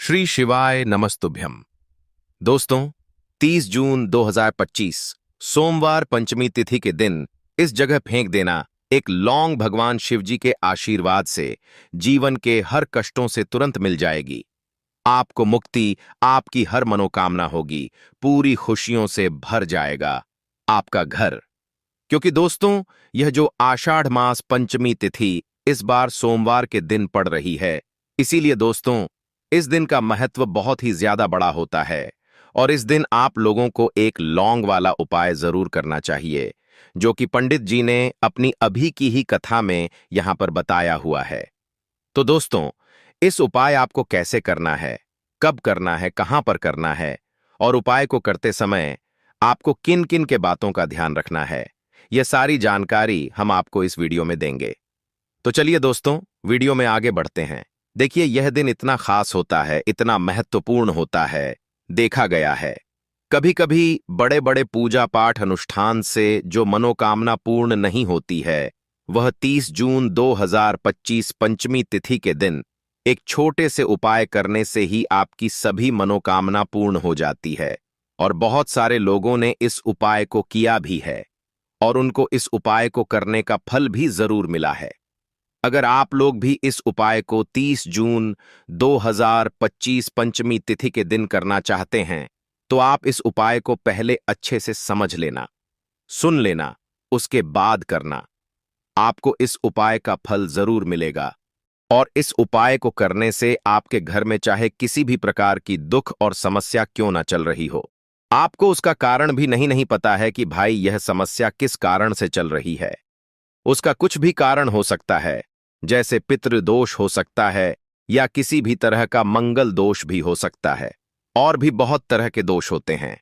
श्री शिवाय नमस्तुभ्यम। दोस्तों, 30 जून 2025 सोमवार पंचमी तिथि के दिन इस जगह फेंक देना एक लौंग भगवान शिव जी के आशीर्वाद से जीवन के हर कष्टों से तुरंत मिल जाएगी। आपको मुक्ति, आपकी हर मनोकामना होगी, पूरी खुशियों से भर जाएगा आपका घर। क्योंकि दोस्तों, यह जो आषाढ़ मास पंचमी तिथि इस बार सोमवार के दिन पड़ रही है, इसीलिए दोस्तों इस दिन का महत्व बहुत ही ज्यादा बड़ा होता है और इस दिन आप लोगों को एक लौंग वाला उपाय जरूर करना चाहिए, जो कि पंडित जी ने अपनी अभी की ही कथा में यहां पर बताया हुआ है। तो दोस्तों, इस उपाय आपको कैसे करना है, कब करना है, कहां पर करना है और उपाय को करते समय आपको किन किन के बातों का ध्यान रखना है, यह सारी जानकारी हम आपको इस वीडियो में देंगे। तो चलिए दोस्तों, वीडियो में आगे बढ़ते हैं। देखिए, यह दिन इतना खास होता है, इतना महत्वपूर्ण होता है। देखा गया है कभी कभी बड़े बड़े पूजा पाठ अनुष्ठान से जो मनोकामना पूर्ण नहीं होती है, वह 30 जून 2025 पंचमी तिथि के दिन एक छोटे से उपाय करने से ही आपकी सभी मनोकामना पूर्ण हो जाती है। और बहुत सारे लोगों ने इस उपाय को किया भी है और उनको इस उपाय को करने का फल भी जरूर मिला है। अगर आप लोग भी इस उपाय को 30 जून 2025 पंचमी तिथि के दिन करना चाहते हैं, तो आप इस उपाय को पहले अच्छे से समझ लेना, सुन लेना, उसके बाद करना। आपको इस उपाय का फल जरूर मिलेगा और इस उपाय को करने से आपके घर में चाहे किसी भी प्रकार की दुख और समस्या क्यों ना चल रही हो, आपको उसका कारण भी नहीं पता है कि भाई यह समस्या किस कारण से चल रही है। उसका कुछ भी कारण हो सकता है, जैसे पितृदोष हो सकता है या किसी भी तरह का मंगल दोष भी हो सकता है, और भी बहुत तरह के दोष होते हैं,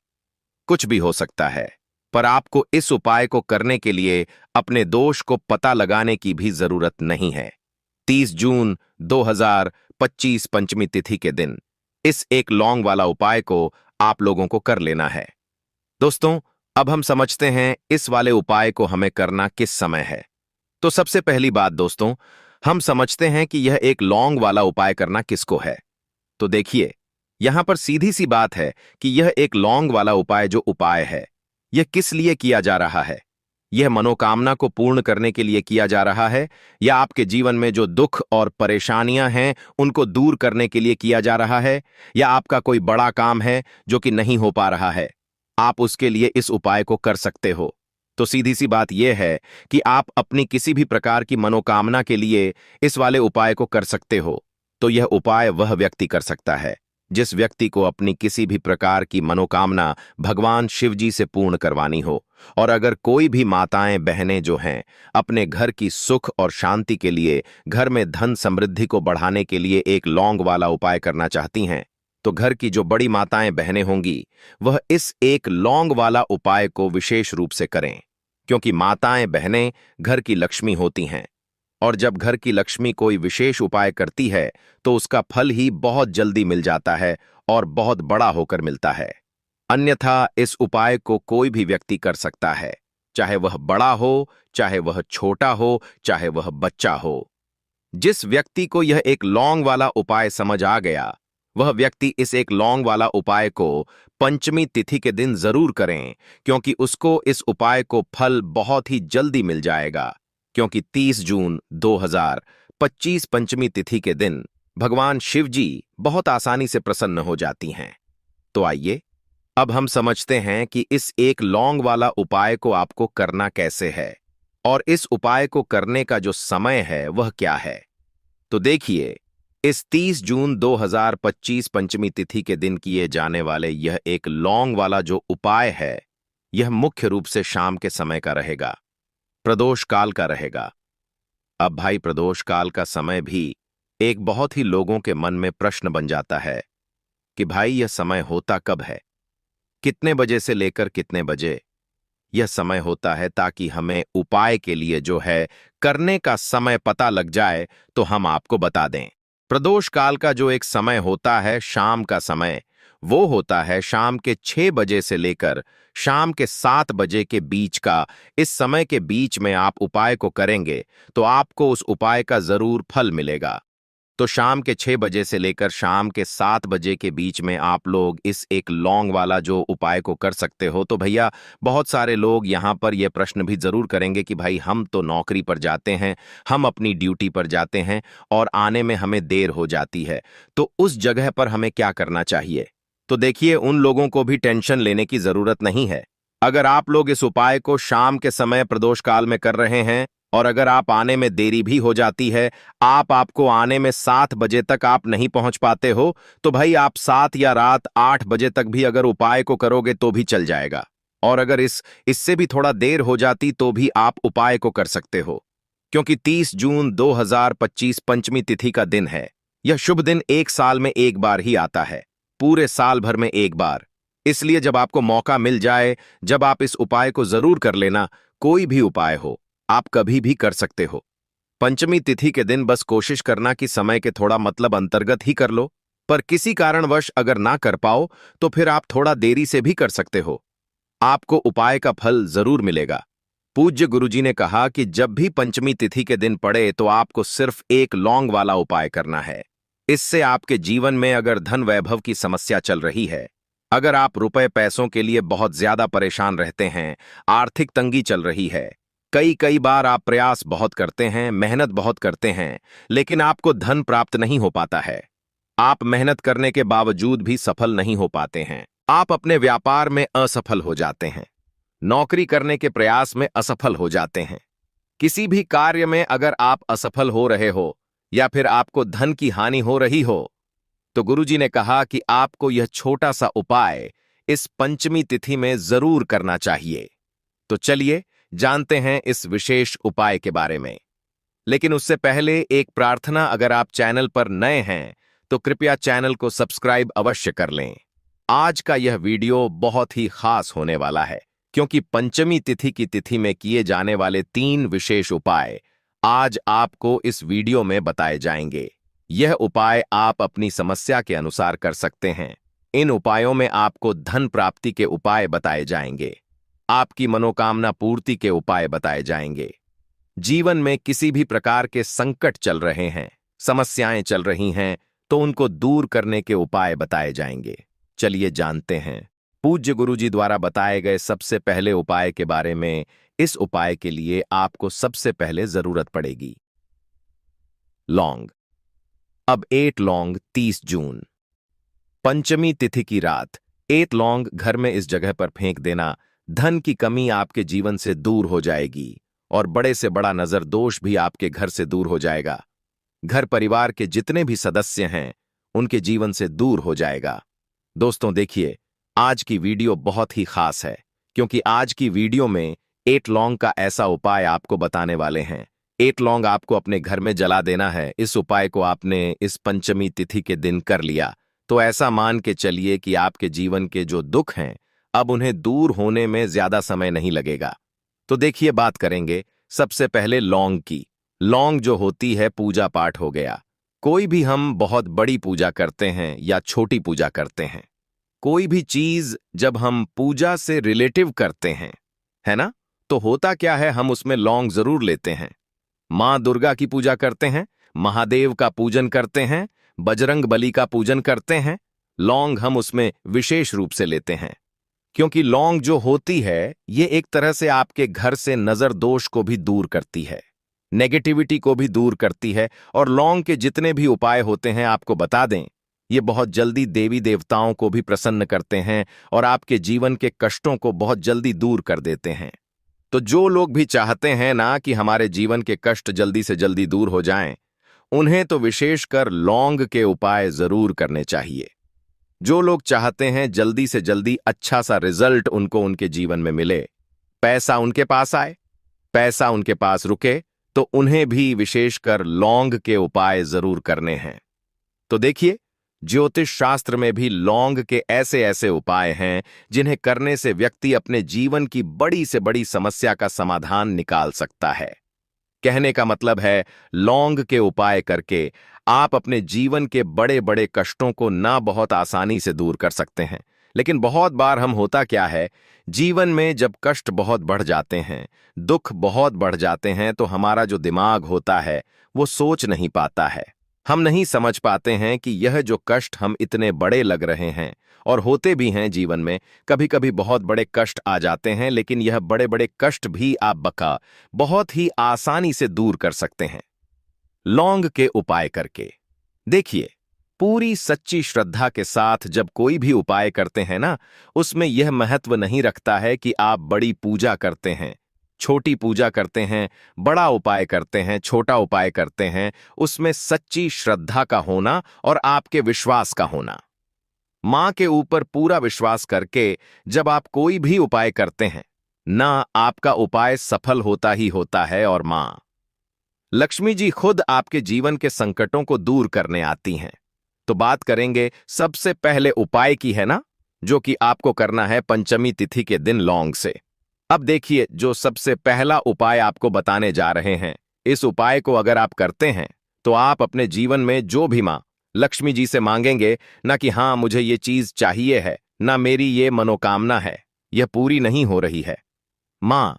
कुछ भी हो सकता है। पर आपको इस उपाय को करने के लिए अपने दोष को पता लगाने की भी जरूरत नहीं है। 30 जून 2025 पंचमी तिथि के दिन इस एक लौंग वाला उपाय को आप लोगों को कर लेना है। दोस्तों, अब हम समझते हैं इस वाले उपाय को हमें करना किस समय है। तो सबसे पहली बात दोस्तों, हम समझते हैं कि यह एक लौंग वाला उपाय करना किसको है। तो देखिए, यहां पर सीधी सी बात है कि यह एक लौंग वाला उपाय जो उपाय है, यह किस लिए किया जा रहा है। यह मनोकामना को पूर्ण करने के लिए किया जा रहा है, या आपके जीवन में जो दुख और परेशानियां हैं उनको दूर करने के लिए किया जा रहा है, या आपका कोई बड़ा काम है जो कि नहीं हो पा रहा है, आप उसके लिए इस उपाय को कर सकते हो। तो सीधी सी बात यह है कि आप अपनी किसी भी प्रकार की मनोकामना के लिए इस वाले उपाय को कर सकते हो। तो यह उपाय वह व्यक्ति कर सकता है जिस व्यक्ति को अपनी किसी भी प्रकार की मनोकामना भगवान शिव जी से पूर्ण करवानी हो। और अगर कोई भी माताएं बहनें जो हैं अपने घर की सुख और शांति के लिए, घर में धन समृद्धि को बढ़ाने के लिए एक लौंग वाला उपाय करना चाहती हैं, तो घर की जो बड़ी माताएं बहनें होंगी वह इस एक लौंग वाला उपाय को विशेष रूप से करें। क्योंकि माताएं बहनें घर की लक्ष्मी होती हैं, और जब घर की लक्ष्मी कोई विशेष उपाय करती है तो उसका फल ही बहुत जल्दी मिल जाता है और बहुत बड़ा होकर मिलता है। अन्यथा इस उपाय को कोई भी व्यक्ति कर सकता है, चाहे वह बड़ा हो, चाहे वह छोटा हो, चाहे वह बच्चा हो। जिस व्यक्ति को यह एक लौंग वाला उपाय समझ आ गया, वह व्यक्ति इस एक लौंग वाला उपाय को पंचमी तिथि के दिन जरूर करें, क्योंकि उसको इस उपाय को फल बहुत ही जल्दी मिल जाएगा। क्योंकि 30 जून 2025 पंचमी तिथि के दिन भगवान शिव जी बहुत आसानी से प्रसन्न हो जाती हैं। तो आइए, अब हम समझते हैं कि इस एक लौंग वाला उपाय को आपको करना कैसे है और इस उपाय को करने का जो समय है वह क्या है। तो देखिए, इस 30 जून 2025 पंचमी तिथि के दिन किए जाने वाले यह एक लौंग वाला जो उपाय है, यह मुख्य रूप से शाम के समय का रहेगा, प्रदोष काल का रहेगा। अब भाई, प्रदोष काल का समय भी एक बहुत ही लोगों के मन में प्रश्न बन जाता है कि भाई यह समय होता कब है, कितने बजे से लेकर कितने बजे यह समय होता है, ताकि हमें उपाय के लिए जो है करने का समय पता लग जाए तो हम आपको बता दें। प्रदोष काल का जो एक समय होता है, शाम का समय, वो होता है शाम के 6 बजे से लेकर शाम के 7 बजे के बीच का। इस समय के बीच में आप उपाय को करेंगे तो आपको उस उपाय का जरूर फल मिलेगा। तो शाम के 6 बजे से लेकर शाम के 7 बजे के बीच में आप लोग इस एक लौंग वाला जो उपाय को कर सकते हो। तो भैया बहुत सारे लोग यहाँ पर ये प्रश्न भी जरूर करेंगे कि भाई हम तो नौकरी पर जाते हैं, हम अपनी ड्यूटी पर जाते हैं और आने में हमें देर हो जाती है, तो उस जगह पर हमें क्या करना चाहिए। तो देखिए, उन लोगों को भी टेंशन लेने की जरूरत नहीं है। अगर आप लोग इस उपाय को शाम के समय प्रदोष काल में कर रहे हैं और अगर आप आने में देरी भी हो जाती है, आपको आने में 7 बजे तक आप नहीं पहुंच पाते हो, तो भाई आप 7 या रात 8 बजे तक भी अगर उपाय को करोगे तो भी चल जाएगा। और अगर इससे भी थोड़ा देर हो जाती तो भी आप उपाय को कर सकते हो, क्योंकि 30 जून 2025 पंचमी तिथि का दिन है। यह शुभ दिन एक साल में एक बार ही आता है, पूरे साल भर में एक बार। इसलिए जब आपको मौका मिल जाए, जब आप इस उपाय को जरूर कर लेना। कोई भी उपाय हो, आप कभी भी कर सकते हो। पंचमी तिथि के दिन बस कोशिश करना कि समय के थोड़ा मतलब अंतर्गत ही कर लो, पर किसी कारणवश अगर ना कर पाओ तो फिर आप थोड़ा देरी से भी कर सकते हो। आपको उपाय का फल जरूर मिलेगा। पूज्य गुरुजी ने कहा कि जब भी पंचमी तिथि के दिन पड़े तो आपको सिर्फ एक लौंग वाला उपाय करना है। इससे आपके जीवन में अगर धन वैभव की समस्या चल रही है, अगर आप रुपए पैसों के लिए बहुत ज्यादा परेशान रहते हैं, आर्थिक तंगी चल रही है, कई बार आप प्रयास बहुत करते हैं, मेहनत बहुत करते हैं, लेकिन आपको धन प्राप्त नहीं हो पाता है। आप मेहनत करने के बावजूद भी सफल नहीं हो पाते हैं। आप अपने व्यापार में असफल हो जाते हैं, नौकरी करने के प्रयास में असफल हो जाते हैं। किसी भी कार्य में अगर आप असफल हो रहे हो या फिर आपको धन की हानि हो रही हो, तो गुरुजी ने कहा कि आपको यह छोटा सा उपाय इस पंचमी तिथि में जरूर करना चाहिए। तो चलिए जानते हैं इस विशेष उपाय के बारे में। लेकिन उससे पहले एक प्रार्थना, अगर आप चैनल पर नए हैं तो कृपया चैनल को सब्सक्राइब अवश्य कर लें। आज का यह वीडियो बहुत ही खास होने वाला है, क्योंकि पंचमी तिथि की तिथि में किए जाने वाले 3 विशेष उपाय आज आपको इस वीडियो में बताए जाएंगे। यह उपाय आप अपनी समस्या के अनुसार कर सकते हैं। इन उपायों में आपको धन प्राप्ति के उपाय बताए जाएंगे, आपकी मनोकामना पूर्ति के उपाय बताए जाएंगे। जीवन में किसी भी प्रकार के संकट चल रहे हैं, समस्याएं चल रही हैं, तो उनको दूर करने के उपाय बताए जाएंगे। चलिए जानते हैं पूज्य गुरुजी द्वारा बताए गए सबसे पहले उपाय के बारे में। इस उपाय के लिए आपको सबसे पहले जरूरत पड़ेगी लौंग। अब 8 लौंग 30 जून पंचमी तिथि की रात 8 लौंग घर में इस जगह पर फेंक देना। धन की कमी आपके जीवन से दूर हो जाएगी और बड़े से बड़ा नजर दोष भी आपके घर से दूर हो जाएगा। घर परिवार के जितने भी सदस्य हैं उनके जीवन से दूर हो जाएगा। दोस्तों देखिए, आज की वीडियो बहुत ही खास है, क्योंकि आज की वीडियो में 8 लौंग का ऐसा उपाय आपको बताने वाले हैं। 8 लौंग आपको अपने घर में जला देना है। इस उपाय को आपने इस पंचमी तिथि के दिन कर लिया तो ऐसा मान के चलिए कि आपके जीवन के जो दुख हैं अब उन्हें दूर होने में ज्यादा समय नहीं लगेगा। तो देखिए, बात करेंगे सबसे पहले लौंग की। लौंग जो होती है पूजा पाठ हो गया। कोई भी हम बहुत बड़ी पूजा करते हैं या छोटी पूजा करते हैं, कोई भी चीज जब हम पूजा से रिलेटिव करते हैं, है ना, तो होता क्या है, हम उसमें लौंग जरूर लेते हैं। मां दुर्गा की पूजा करते हैं, महादेव का पूजन करते हैं, बजरंग बली का पूजन करते हैं, लौंग हम उसमें विशेष रूप से लेते हैं। क्योंकि लौंग जो होती है ये एक तरह से आपके घर से नजर दोष को भी दूर करती है, नेगेटिविटी को भी दूर करती है। और लौंग के जितने भी उपाय होते हैं आपको बता दें, ये बहुत जल्दी देवी देवताओं को भी प्रसन्न करते हैं और आपके जीवन के कष्टों को बहुत जल्दी दूर कर देते हैं। तो जो लोग भी चाहते हैं ना कि हमारे जीवन के कष्ट जल्दी से जल्दी दूर हो जाएं, उन्हें तो विशेषकर लौंग के उपाय जरूर करने चाहिए। जो लोग चाहते हैं जल्दी से जल्दी अच्छा सा रिजल्ट उनको उनके जीवन में मिले, पैसा उनके पास आए, पैसा उनके पास रुके, तो उन्हें भी विशेषकर लौंग के उपाय जरूर करने हैं। तो देखिए, ज्योतिष शास्त्र में भी लौंग के ऐसे ऐसे उपाय हैं जिन्हें करने से व्यक्ति अपने जीवन की बड़ी से बड़ी समस्या का समाधान निकाल सकता है। कहने का मतलब है, लौंग के उपाय करके आप अपने जीवन के बड़े बड़े कष्टों को ना बहुत आसानी से दूर कर सकते हैं। लेकिन बहुत बार हम होता क्या है, जीवन में जब कष्ट बहुत बढ़ जाते हैं, दुख बहुत बढ़ जाते हैं, तो हमारा जो दिमाग होता है वो सोच नहीं पाता है। हम नहीं समझ पाते हैं कि यह जो कष्ट हम इतने बड़े लग रहे हैं और होते भी हैं जीवन में, कभी कभी बहुत बड़े कष्ट आ जाते हैं, लेकिन यह बड़े बड़े कष्ट भी आप बका बहुत ही आसानी से दूर कर सकते हैं लौंग के उपाय करके। देखिए, पूरी सच्ची श्रद्धा के साथ जब कोई भी उपाय करते हैं ना, उसमें यह महत्व नहीं रखता है कि आप बड़ी पूजा करते हैं, छोटी पूजा करते हैं, बड़ा उपाय करते हैं, छोटा उपाय करते हैं। उसमें सच्ची श्रद्धा का होना और आपके विश्वास का होना। मां के ऊपर पूरा विश्वास करके जब आप कोई भी उपाय करते हैं ना, आपका उपाय सफल होता ही होता है और मां लक्ष्मी जी खुद आपके जीवन के संकटों को दूर करने आती हैं। तो बात करेंगे सबसे पहले उपाय की, है ना, जो कि आपको करना है पंचमी तिथि के दिन लौंग से। अब देखिए, जो सबसे पहला उपाय आपको बताने जा रहे हैं, इस उपाय को अगर आप करते हैं तो आप अपने जीवन में जो भी मां लक्ष्मी जी से मांगेंगे ना कि हाँ मुझे ये चीज चाहिए है, ना मेरी ये मनोकामना है, यह पूरी नहीं हो रही है, मां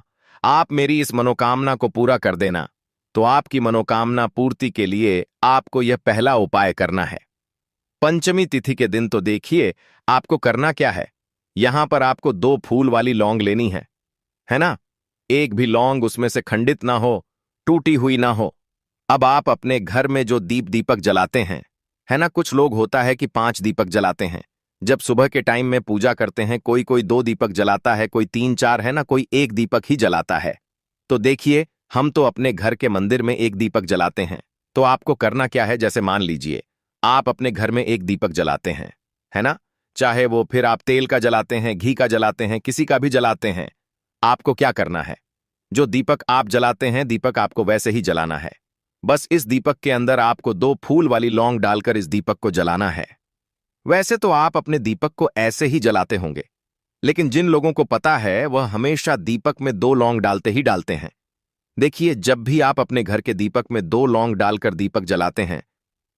आप मेरी इस मनोकामना को पूरा कर देना, तो आपकी मनोकामना पूर्ति के लिए आपको यह पहला उपाय करना है। पंचमी तिथि के दिन तो देखिए आपको करना क्या है। यहां पर आपको 2 फूल वाली लौंग लेनी है ना। एक भी लौंग उसमें से खंडित ना हो, टूटी हुई ना हो। अब आप अपने घर में जो दीपक जलाते हैं, है ना, कुछ लोग होता है कि 5 दीपक जलाते हैं। जब सुबह के टाइम में पूजा करते हैं, कोई कोई 2 दीपक जलाता है, कोई 3-4, है ना, कोई 1 दीपक ही जलाता है। तो देखिए, हम तो अपने घर के मंदिर में 1 दीपक जलाते हैं। तो आपको करना क्या है, जैसे मान लीजिए आप अपने घर में 1 दीपक जलाते हैं, है ना, चाहे वो फिर आप तेल का जलाते हैं, घी का जलाते हैं, किसी का भी जलाते हैं। आपको क्या करना है, जो दीपक आप जलाते हैं, दीपक आपको वैसे ही जलाना है। बस इस दीपक के अंदर आपको 2 फूल वाली लौंग डालकर इस दीपक को जलाना है। वैसे तो आप अपने दीपक को ऐसे ही जलाते होंगे, लेकिन जिन लोगों को पता है वह हमेशा दीपक में 2 लौंग डालते ही डालते हैं। देखिए, जब भी आप अपने घर के दीपक में 2 लौंग डालकर दीपक जलाते हैं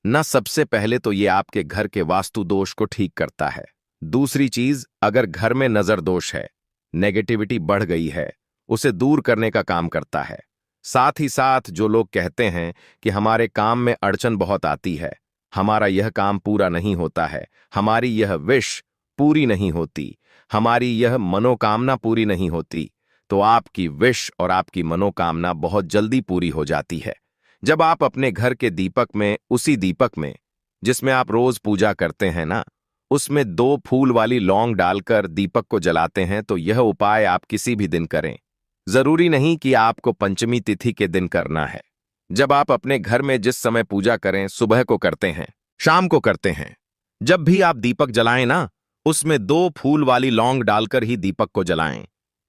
ना, सबसे पहले तो ये आपके घर के वास्तु दोष को ठीक करता है। दूसरी चीज, अगर घर में नजर दोष है, नेगेटिविटी बढ़ गई है, उसे दूर करने का काम करता है। साथ ही साथ जो लोग कहते हैं कि हमारे काम में अड़चन बहुत आती है, हमारा यह काम पूरा नहीं होता है, हमारी यह विश पूरी नहीं होती, हमारी यह मनोकामना पूरी नहीं होती, तो आपकी विश और आपकी मनोकामना बहुत जल्दी पूरी हो जाती है। जब आप अपने घर के दीपक में, उसी दीपक में जिसमें आप रोज पूजा करते हैं ना, उसमें 2 फूल वाली लौंग डालकर दीपक को जलाते हैं, तो यह उपाय आप किसी भी दिन करें। जरूरी नहीं कि आपको पंचमी तिथि के दिन करना है। जब आप अपने घर में जिस समय पूजा करें, सुबह को करते हैं, शाम को करते हैं, जब भी आप दीपक जलाएं ना, उसमें 2 फूल वाली लौंग डालकर ही दीपक को जलाएं।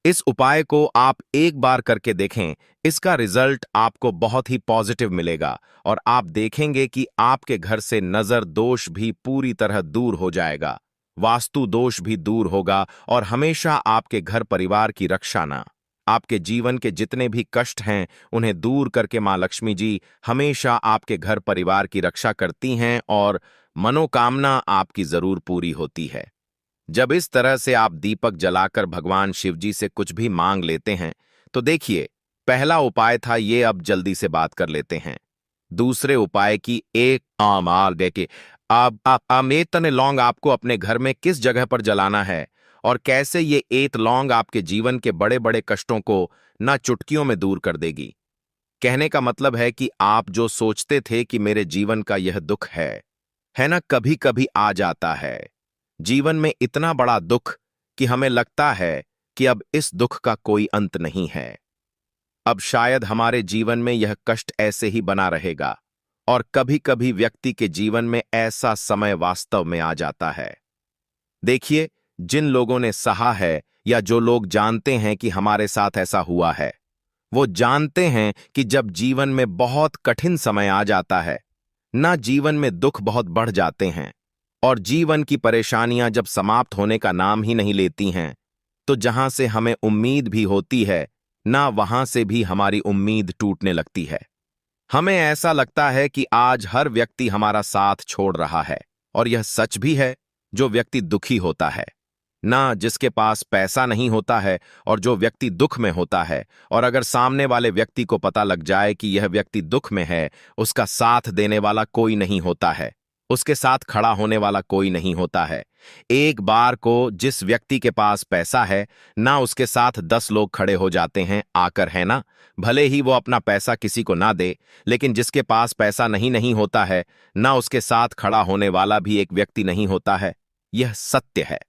इस उपाय को आप एक बार करके देखें, इसका रिजल्ट आपको बहुत ही पॉजिटिव मिलेगा और आप देखेंगे कि आपके घर से नजर दोष भी पूरी तरह दूर हो जाएगा, वास्तु दोष भी दूर होगा और हमेशा आपके घर परिवार की रक्षा ना, आपके जीवन के जितने भी कष्ट हैं उन्हें दूर करके मां लक्ष्मी जी हमेशा आपके घर परिवार की रक्षा करती हैं और मनोकामना आपकी जरूर पूरी होती है। जब इस तरह से आप दीपक जलाकर भगवान शिव जी से कुछ भी मांग लेते हैं, तो देखिए, पहला उपाय था ये, अब जल्दी से बात कर लेते हैं दूसरे उपाय की। एक आमाल देके अब आमेतन लौंग आपको अपने घर में किस जगह पर जलाना है और कैसे ये 1 लौंग आपके जीवन के बड़े बड़े कष्टों को ना चुटकियों में दूर कर देगी। कहने का मतलब है कि आप जो सोचते थे कि मेरे जीवन का यह दुख है ना, कभी कभी आ जाता है जीवन में इतना बड़ा दुख कि हमें लगता है कि अब इस दुख का कोई अंत नहीं है, अब शायद हमारे जीवन में यह कष्ट ऐसे ही बना रहेगा। और कभी कभी व्यक्ति के जीवन में ऐसा समय वास्तव में आ जाता है। देखिए, जिन लोगों ने सहा है या जो लोग जानते हैं कि हमारे साथ ऐसा हुआ है, वो जानते हैं कि जब जीवन में बहुत कठिन समय आ जाता है ना, जीवन में दुख बहुत बढ़ जाते हैं और जीवन की परेशानियां जब समाप्त होने का नाम ही नहीं लेती हैं, तो जहां से हमें उम्मीद भी होती है ना, वहां से भी हमारी उम्मीद टूटने लगती है। हमें ऐसा लगता है कि आज हर व्यक्ति हमारा साथ छोड़ रहा है, और यह सच भी है। जो व्यक्ति दुखी होता है ना जिसके पास पैसा नहीं होता है और जो व्यक्ति दुख में होता है, और अगर सामने वाले व्यक्ति को पता लग जाए कि यह व्यक्ति दुख में है, उसका साथ देने वाला कोई नहीं होता है, उसके साथ खड़ा होने वाला कोई नहीं होता है। एक बार को जिस व्यक्ति के पास पैसा है, ना उसके साथ 10 लोग खड़े हो जाते हैं आकर, है ना? भले ही वो अपना पैसा किसी को ना दे, लेकिन जिसके पास पैसा नहीं नहीं होता है, ना उसके साथ खड़ा होने वाला भी एक व्यक्ति नहीं होता है। यह सत्य है।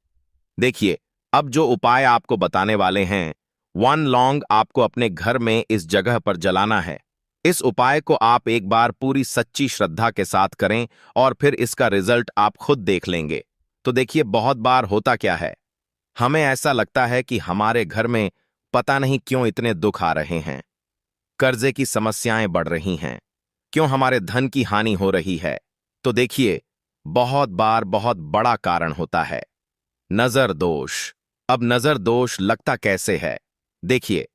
देखिए, अब जो उपाय आपको बताने वाले हैं, 1 लौंग आपको अपने घर में इस जगह पर जलाना है। इस उपाय को आप एक बार पूरी सच्ची श्रद्धा के साथ करें और फिर इसका रिजल्ट आप खुद देख लेंगे। तो देखिए, बहुत बार होता क्या है, हमें ऐसा लगता है कि हमारे घर में पता नहीं क्यों इतने दुख आ रहे हैं, कर्जे की समस्याएं बढ़ रही हैं, क्यों हमारे धन की हानि हो रही है। तो देखिए, बहुत बार बहुत बड़ा कारण होता है नजर दोष। अब नजर दोष लगता कैसे है? देखिए,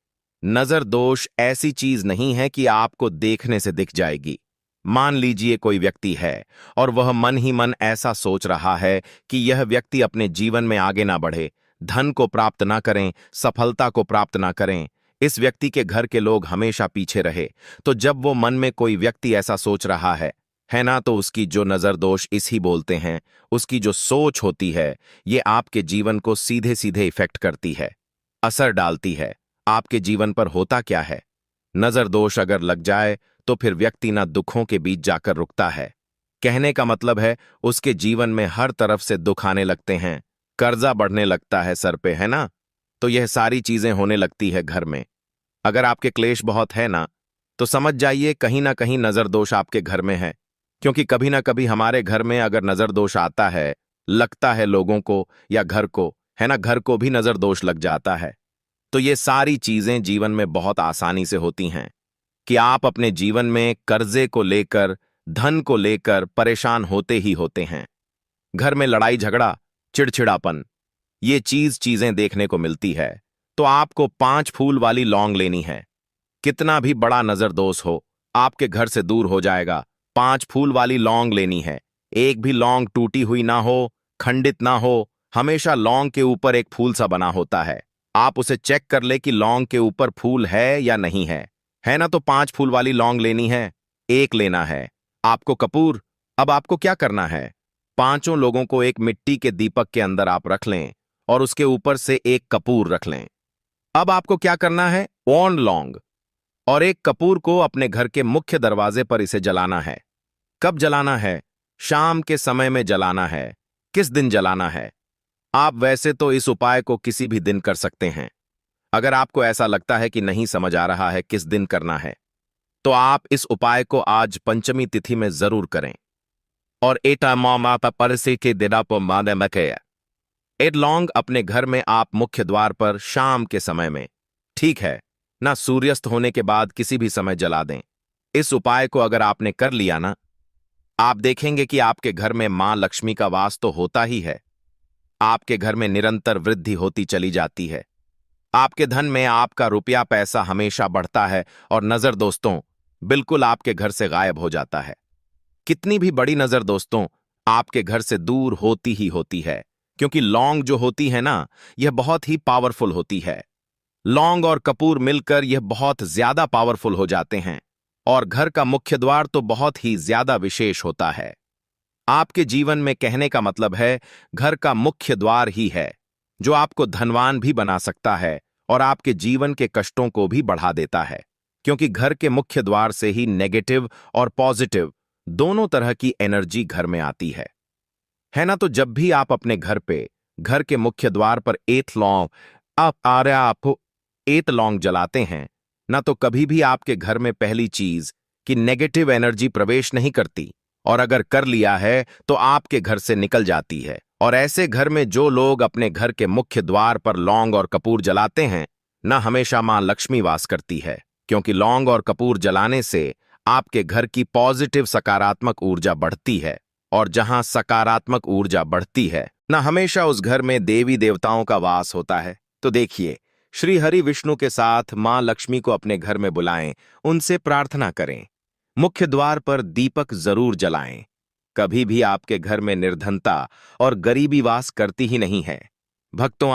नजर दोष ऐसी चीज नहीं है कि आपको देखने से दिख जाएगी। मान लीजिए कोई व्यक्ति है और वह मन ही मन ऐसा सोच रहा है कि यह व्यक्ति अपने जीवन में आगे ना बढ़े, धन को प्राप्त ना करें, सफलता को प्राप्त ना करें, इस व्यक्ति के घर के लोग हमेशा पीछे रहे। तो जब वो मन में कोई व्यक्ति ऐसा सोच रहा है ना, तो उसकी जो नजर दोष इसी बोलते हैं, उसकी जो सोच होती है, ये आपके जीवन को सीधे सीधे इफेक्ट करती है, असर डालती है। आपके जीवन पर होता क्या है, नजर दोष अगर लग जाए तो फिर व्यक्ति ना दुखों के बीच जाकर रुकता है। कहने का मतलब है, उसके जीवन में हर तरफ से दुख आने लगते हैं, कर्जा बढ़ने लगता है सर पे, है ना? तो यह सारी चीजें होने लगती है घर में। अगर आपके क्लेश बहुत है ना, तो समझ जाइए कहीं ना कहीं नजर दोष आपके घर में है। क्योंकि कभी ना कभी हमारे घर में अगर नजर दोष आता है, लगता है लोगों को या घर को, है ना, घर को भी नजर दोष लग जाता है। तो ये सारी चीजें जीवन में बहुत आसानी से होती हैं कि आप अपने जीवन में कर्जे को लेकर, धन को लेकर परेशान होते ही होते हैं। घर में लड़ाई झगड़ा, चिड़चिड़ापन, ये चीजें देखने को मिलती है। तो आपको 5 फूल वाली लौंग लेनी है। कितना भी बड़ा नजर दोष हो, आपके घर से दूर हो जाएगा। 5 फूल वाली लौंग लेनी है। एक भी लौंग टूटी हुई ना हो, खंडित ना हो, हमेशा लौंग के ऊपर एक फूल सा बना होता है। आप उसे चेक कर ले कि लौंग के ऊपर फूल है या नहीं है ना? तो 5 फूल वाली लौंग लेनी है। एक लेना है आपको कपूर। अब आपको क्या करना है, 5 लोगों को एक मिट्टी के दीपक के अंदर आप रख लें और उसके ऊपर से एक कपूर रख लें। अब आपको क्या करना है, 1 लौंग और एक कपूर को अपने घर के मुख्य दरवाजे पर इसे जलाना है। कब जलाना है? शाम के समय में जलाना है। किस दिन जलाना है? आप वैसे तो इस उपाय को किसी भी दिन कर सकते हैं। अगर आपको ऐसा लगता है कि नहीं समझ आ रहा है किस दिन करना है, तो आप इस उपाय को आज पंचमी तिथि में जरूर करें। और एटा माता परसे के दिना पर माने मके एट लौंग अपने घर में आप मुख्य द्वार पर शाम के समय में, ठीक है ना, सूर्यास्त होने के बाद किसी भी समय जला दें। इस उपाय को अगर आपने कर लिया ना, आप देखेंगे कि आपके घर में मां लक्ष्मी का वास तो होता ही है, आपके घर में निरंतर वृद्धि होती चली जाती है, आपके धन में आपका रुपया पैसा हमेशा बढ़ता है और नजर दोस्तों बिल्कुल आपके घर से गायब हो जाता है। कितनी भी बड़ी नजर दोस्तों आपके घर से दूर होती ही होती है, क्योंकि लौंग जो होती है ना, यह बहुत ही पावरफुल होती है। लौंग और कपूर मिलकर यह बहुत ज्यादा पावरफुल हो जाते हैं और घर का मुख्य द्वार तो बहुत ही ज्यादा विशेष होता है। आपके जीवन में, कहने का मतलब है, घर का मुख्य द्वार ही है जो आपको धनवान भी बना सकता है और आपके जीवन के कष्टों को भी बढ़ा देता है। क्योंकि घर के मुख्य द्वार से ही नेगेटिव और पॉजिटिव दोनों तरह की एनर्जी घर में आती है ना? तो जब भी आप अपने घर पे, घर के मुख्य द्वार पर एट लौंग जलाते हैं ना, तो कभी भी आपके घर में पहली चीज कि नेगेटिव एनर्जी प्रवेश नहीं करती, और अगर कर लिया है तो आपके घर से निकल जाती है। और ऐसे घर में जो लोग अपने घर के मुख्य द्वार पर लौंग और कपूर जलाते हैं ना, हमेशा मां लक्ष्मी वास करती है। क्योंकि लौंग और कपूर जलाने से आपके घर की पॉजिटिव सकारात्मक ऊर्जा बढ़ती है, और जहां सकारात्मक ऊर्जा बढ़ती है ना, हमेशा उस घर में देवी देवताओं का वास होता है। तो देखिए, श्री हरि विष्णु के साथ मां लक्ष्मी को अपने घर में बुलाएं, उनसे प्रार्थना करें, मुख्य द्वार पर दीपक जरूर जलाएं। कभी भी आपके घर में निर्धनता और गरीबी वास करती ही नहीं है, भक्तों